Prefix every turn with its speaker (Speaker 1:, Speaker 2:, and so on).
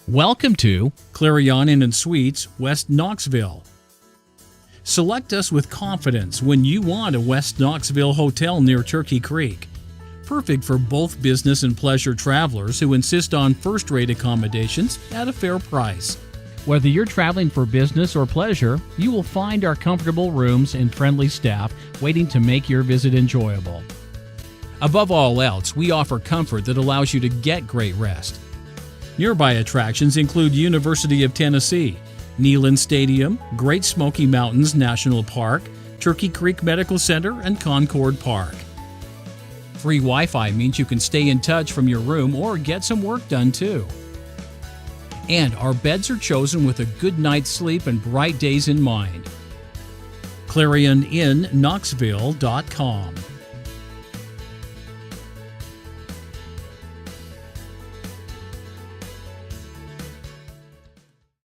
Speaker 1: Welcome to Clarion Inn & Suites, West Knoxville. Select us with confidence when you want a West Knoxville hotel near Turkey Creek. Perfect for both business and pleasure travelers who insist on first-rate accommodations at a fair price. Whether you're traveling for business or pleasure, you will find our comfortable rooms and friendly staff waiting to make your visit enjoyable. Above all else, we offer comfort that allows you to get great rest. Nearby attractions include University of Tennessee, Neyland Stadium, Great Smoky Mountains National Park, Turkey Creek Medical Center, and Concord Park. Free Wi-Fi means you can stay in touch from your room or get some work done too. And our beds are chosen with a good night's sleep and bright days in mind. ClarionInKnoxville.com